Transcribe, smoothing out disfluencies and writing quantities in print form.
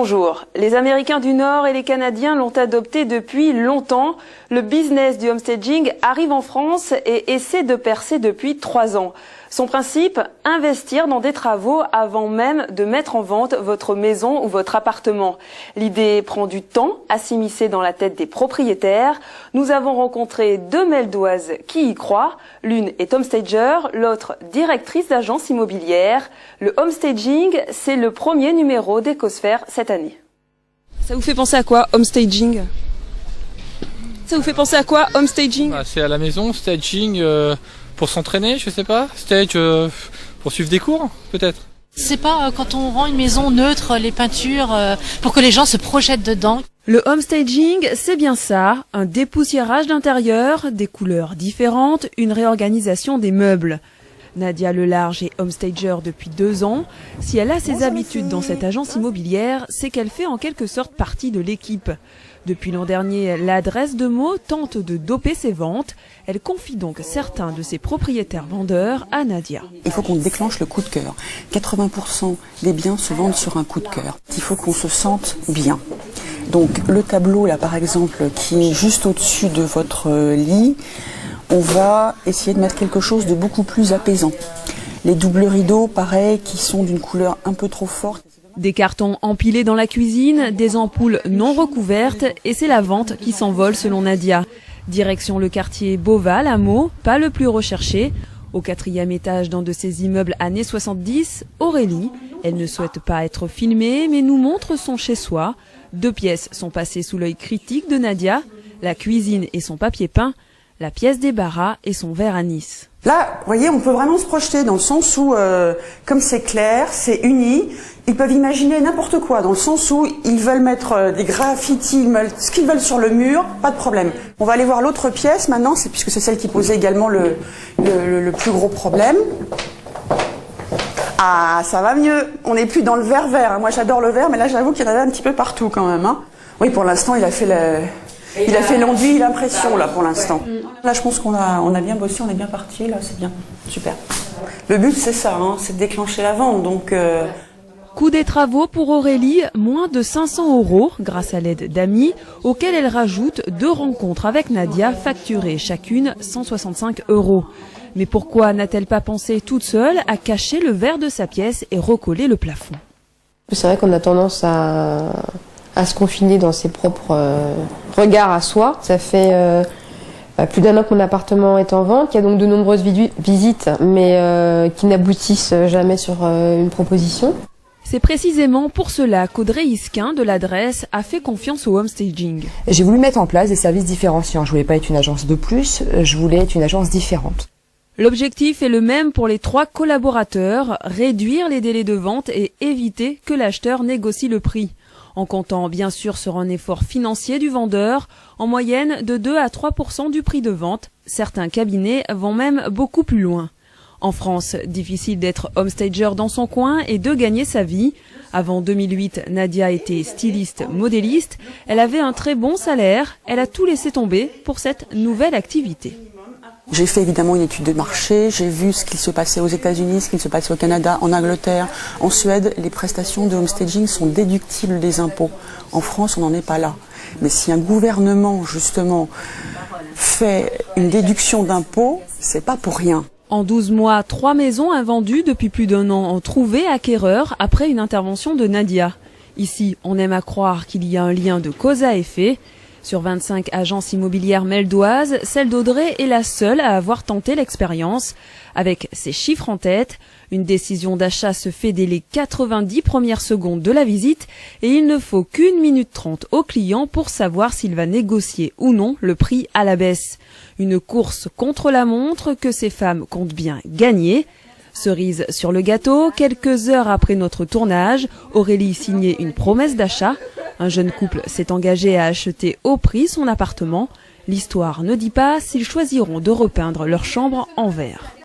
Bonjour. Les Américains du Nord et les Canadiens l'ont adopté depuis longtemps. Le business du homestaging arrive en France et essaie de percer depuis 3 ans. Son principe, investir dans des travaux avant même de mettre en vente votre maison ou votre appartement. L'idée prend du temps à s'immiscer dans la tête des propriétaires. Nous avons rencontré 2 Meldoises qui y croient. L'une est homestager, l'autre directrice d'agence immobilière. Le homestaging, c'est le premier numéro d'Ecosphère cette année. Ça vous fait penser à quoi, homestaging? Ça vous fait penser à quoi, homestaging? C'est à la maison, staging pour s'entraîner, je sais pas. Stage pour suivre des cours, peut-être. C'est pas quand on rend une maison neutre, les peintures, pour que les gens se projettent dedans. Le homestaging, c'est bien ça, un dépoussiérage d'intérieur, des couleurs différentes, une réorganisation des meubles. Nadia Lelarge est homestager depuis 2 ans. Si elle a ses habitudes dans cette agence immobilière, c'est qu'elle fait en quelque sorte partie de l'équipe. Depuis l'an dernier, l'adresse de mots tente de doper ses ventes. Elle confie donc certains de ses propriétaires vendeurs à Nadia. Il faut qu'on déclenche le coup de cœur. 80% des biens se vendent sur un coup de cœur. Il faut qu'on se sente bien. Donc le tableau là par exemple qui est juste au-dessus de votre lit, on va essayer de mettre quelque chose de beaucoup plus apaisant. Les doubles rideaux, pareil, qui sont d'une couleur un peu trop forte. Des cartons empilés dans la cuisine, des ampoules non recouvertes et c'est la vente qui s'envole selon Nadia. Direction le quartier Beauval à Meaux, pas le plus recherché. Au 4e étage d'un de ces immeubles années 70, Aurélie, elle ne souhaite pas être filmée mais nous montre son chez-soi. 2 pièces sont passées sous l'œil critique de Nadia, la cuisine et son papier peint, la pièce débarras et son verre à Nice. Là, vous voyez, on peut vraiment se projeter dans le sens où, comme c'est clair, c'est uni, ils peuvent imaginer n'importe quoi, dans le sens où ils veulent mettre des graffitis, ce qu'ils veulent sur le mur, pas de problème. On va aller voir l'autre pièce maintenant, puisque c'est celle qui posait également le plus gros problème. Ah, ça va mieux, on n'est plus dans le vert. Moi j'adore le vert, mais là j'avoue qu'il y en avait un petit peu partout quand même. Oui, pour l'instant, il a fait l'enduit, l'impression là pour l'instant. Là, je pense qu'on a bien bossé, on est bien parti là, c'est bien, super. Le but c'est ça, c'est de déclencher la vente, donc. Coût des travaux pour Aurélie, moins de 500 € grâce à l'aide d'amis, auxquels elle rajoute 2 rencontres avec Nadia facturées chacune 165 €. Mais pourquoi n'a-t-elle pas pensé toute seule à cacher le verre de sa pièce et recoller le plafond? C'est vrai qu'on a tendance à se confiner dans ses propres regards à soi. Ça fait plus d'1 an que mon appartement est en vente. Il y a donc de nombreuses visites, mais qui n'aboutissent jamais sur une proposition. C'est précisément pour cela qu'Audrey Isquin de l'adresse a fait confiance au homestaging. J'ai voulu mettre en place des services différenciants. Je voulais pas être une agence de plus, je voulais être une agence différente. L'objectif est le même pour les 3 collaborateurs, réduire les délais de vente et éviter que l'acheteur négocie le prix. En comptant bien sûr sur un effort financier du vendeur, en moyenne de 2 à 3% du prix de vente. Certains cabinets vont même beaucoup plus loin. En France, difficile d'être homestager dans son coin et de gagner sa vie. Avant 2008, Nadia était styliste modéliste. Elle avait un très bon salaire. Elle a tout laissé tomber pour cette nouvelle activité. J'ai fait évidemment une étude de marché, j'ai vu ce qui se passait aux États-Unis, ce qui se passait au Canada, en Angleterre, en Suède. Les prestations de homestaging sont déductibles des impôts. En France, on n'en est pas là. Mais si un gouvernement, justement, fait une déduction d'impôts, c'est pas pour rien. En 12 mois, 3 maisons invendues depuis plus d'1 an ont trouvé acquéreur après une intervention de Nadia. Ici, on aime à croire qu'il y a un lien de cause à effet. Sur 25 agences immobilières meldoises, celle d'Audrey est la seule à avoir tenté l'expérience. Avec ses chiffres en tête, une décision d'achat se fait dès les 90 premières secondes de la visite et il ne faut qu'1 minute 30 au client pour savoir s'il va négocier ou non le prix à la baisse. Une course contre la montre que ces femmes comptent bien gagner. Cerise sur le gâteau, quelques heures après notre tournage, Aurélie signait une promesse d'achat. Un jeune couple s'est engagé à acheter au prix son appartement. L'histoire ne dit pas s'ils choisiront de repeindre leur chambre en vert.